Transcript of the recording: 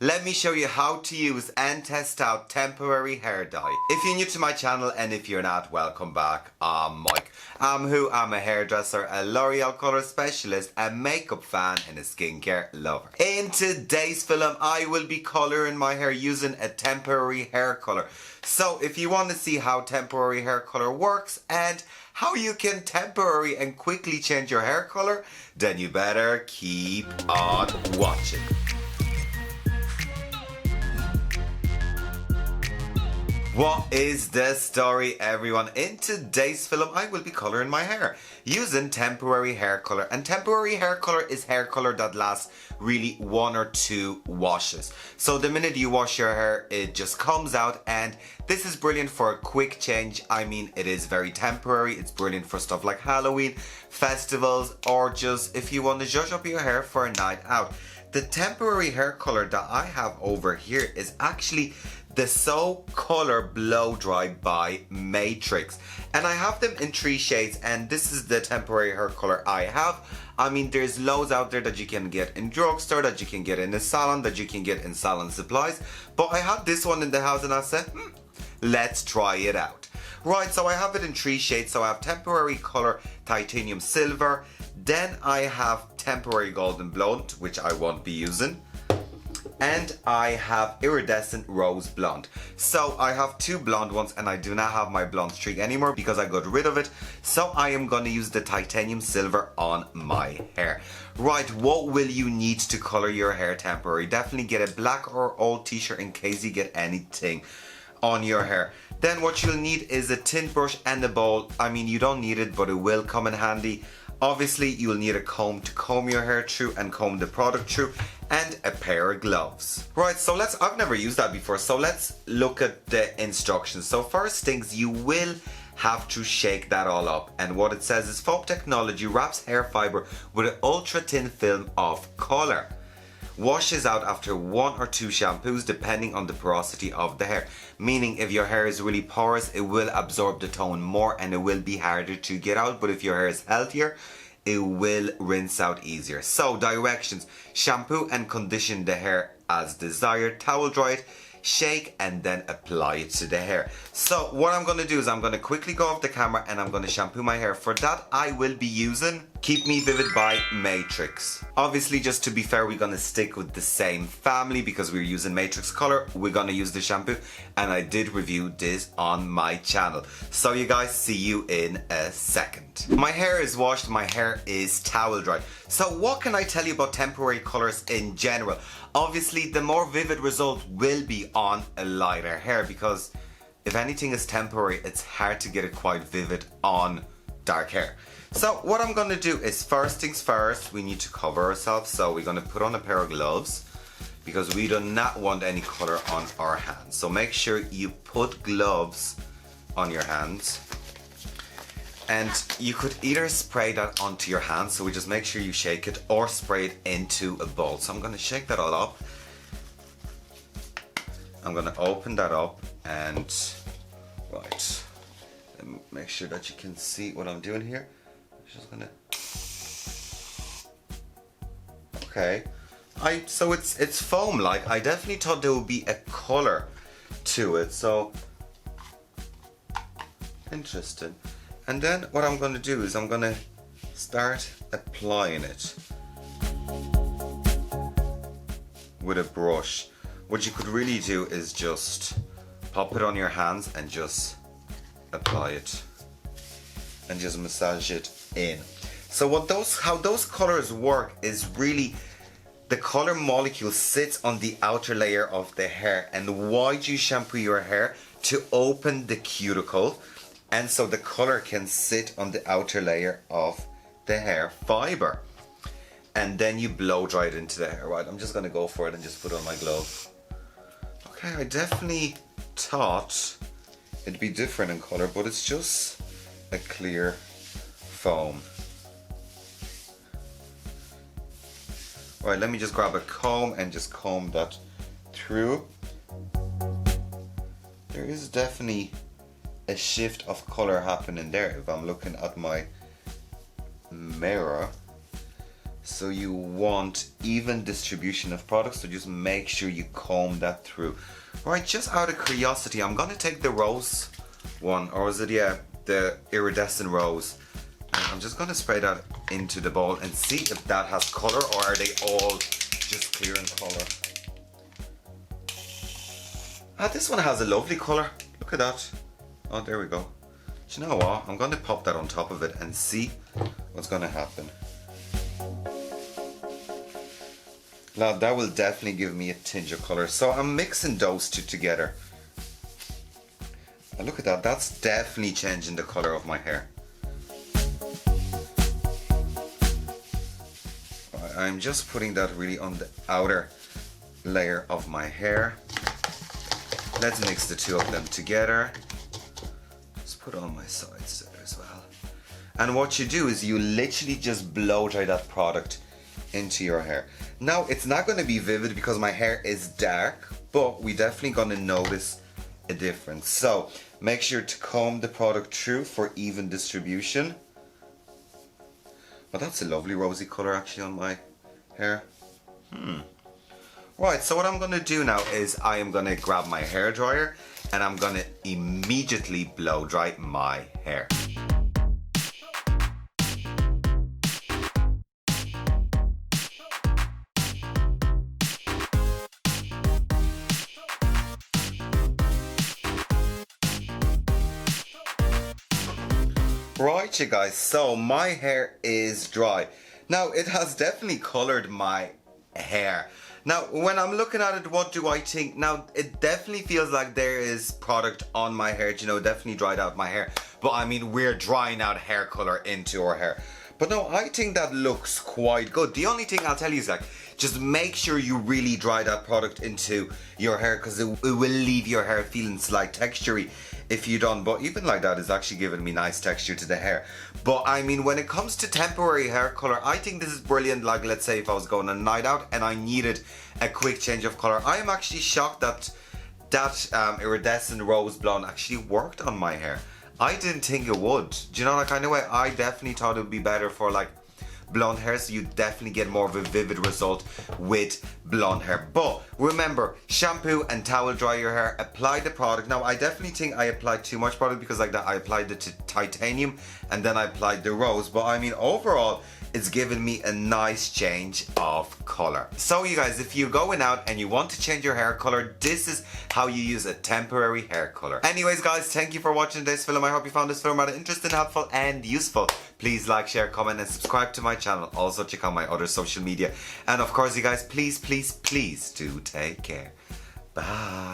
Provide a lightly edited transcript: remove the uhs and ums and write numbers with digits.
Let me show you how to use and test out temporary hair dye. If you're new to my channel and if you're not, welcome back. I'm Mike. I'm a hairdresser, a L'Oreal color specialist, a makeup fan and a skincare lover. In today's film, I will be coloring my hair using a temporary hair color. So if you want to see how temporary hair color works and how you can temporarily and quickly change your hair color, then you better keep on watching. What is the story, everyone? In today's film, I will be coloring my hair using temporary hair color. And temporary hair color is hair color that lasts really 1 or 2 washes. So the minute you wash your hair, it just comes out, and this is brilliant for a quick change. I mean, it is very temporary. It's brilliant for stuff like Halloween, festivals, or just if you want to zhuzh up your hair for a night out. The temporary hair color that I have over here is actually the SoColor Blowdry by Matrix, and I have them in 3 shades, and this is the temporary hair color I have. I mean, there's loads out there that you can get in drugstore, that you can get in a salon, that you can get in salon supplies, but I had this one in the house and I said, let's try it out. Right, so I have it in 3 shades. So I have temporary color titanium silver, then I have temporary golden blonde, which I won't be using, and I have iridescent rose blonde. So I have 2 blonde ones, and I do not have my blonde streak anymore because I got rid of it. So I am going to use the titanium silver on my hair. Right, what will you need to color your hair temporary? Definitely get a black or old t-shirt in case you get anything on your hair. Then what you'll need is a tint brush and a bowl. I mean, you don't need it, but it will come in handy. Obviously, you'll need a comb to comb your hair through and comb the product through, and a pair of gloves. Right, so I've never used that before, so let's look at the instructions. So first things, you will have to shake that all up, and what it says is foam technology wraps hair fiber with an ultra thin film of color. Washes out after 1 or 2 shampoos depending on the porosity of the hair. Meaning if your hair is really porous, it will absorb the tone more and it will be harder to get out. But if your hair is healthier, it will rinse out easier. So directions: shampoo and condition the hair as desired, towel dry it, shake, and then apply it to the hair. So what I'm going to do is I'm going to quickly go off the camera and I'm going to shampoo my hair. For that, I will be using Keep Me Vivid by Matrix. Obviously, just to be fair, we're going to stick with the same family because we're using Matrix color. We're going to use the shampoo, and I did review this on my channel. So you guys, see you in a second. My hair is washed, my hair is towel dry. So what can I tell you about temporary colors in general? Obviously, the more vivid result will be on a lighter hair, because if anything is temporary, it's hard to get it quite vivid on dark hair. So what I'm going to do is, first things first, we need to cover ourselves. So we're going to put on a pair of gloves because we do not want any color on our hands. So make sure you put gloves on your hands. And you could either spray that onto your hands, so we just make sure you shake it, or spray it into a bowl. So I'm going to shake that all up. I'm going to open that up and, right, make sure that you can see what I'm doing here. I'm just going to, okay. So it's foam like. I definitely thought there would be a color to it, so interesting. And then what I'm going to do is I'm going to start applying it with a brush. What you could really do is just pop it on your hands and just apply it and just massage it in. So how those colors work is really the color molecule sits on the outer layer of the hair. And why do you shampoo your hair? To open the cuticle. And so the color can sit on the outer layer of the hair fiber. And then you blow dry it into the hair. Right, I'm just going to go for it and just put on my glove. Okay, I definitely thought it'd be different in color, but it's just a clear foam. Right, let me just grab a comb and just comb that through. There is definitely a shift of color happening there if I'm looking at my mirror. So you want even distribution of products, so just make sure you comb that through. Right, just out of curiosity, I'm gonna take the rose one, or is it, yeah, the iridescent rose. And I'm just gonna spray that into the bowl and see if that has color, or are they all just clear in color. Ah, this one has a lovely color. Look at that. Oh, there we go. Do you know what? I'm gonna pop that on top of it and see what's gonna happen. Now that will definitely give me a tinge of color. So I'm mixing those two together. And look at that, that's definitely changing the color of my hair. I'm just putting that really on the outer layer of my hair. Let's mix the two of them together. Just put it on my sides there as well. And what you do is you literally just blow dry that product into your hair. Now it's not going to be vivid because my hair is dark, but we definitely going to notice a difference. So make sure to comb the product through for even distribution. Well, that's a lovely rosy color actually on my hair. Right, so what I'm going to do now is I am going to grab my hair dryer and I'm going to immediately blow dry my hair. Right, you guys, so my hair is dry. Now it has definitely colored my hair. Now when I'm looking at it, what do I think? Now it definitely feels like there is product on my hair, you know, definitely dried out my hair. But I mean, we're drying out hair color into our hair. But no, I think that looks quite good. The only thing I'll tell you is like, just make sure you really dry that product into your hair, because it will leave your hair feeling slight textury if you don't. But even like that is actually giving me nice texture to the hair. But I mean, when it comes to temporary hair color, I think this is brilliant. Like, let's say if I was going on a night out and I needed a quick change of color, I am actually shocked that iridescent rose blonde actually worked on my hair. I didn't think it would. Do you know, like, I know I definitely thought it would be better for like blonde hair, so you definitely get more of a vivid result with blonde hair. But remember, shampoo and towel dry your hair, apply the product. Now I definitely think I applied too much product, because like that I applied the titanium and then I applied the rose, but I mean overall it's given me a nice change of color. So you guys, if you're going out and you want to change your hair color, this is how you use a temporary hair color. Anyways guys, thank you for watching this film. I hope you found this film rather interesting, helpful and useful. Please like, share, comment and subscribe to my channel. Also check out my other social media. And of course you guys, please do take care. Bye.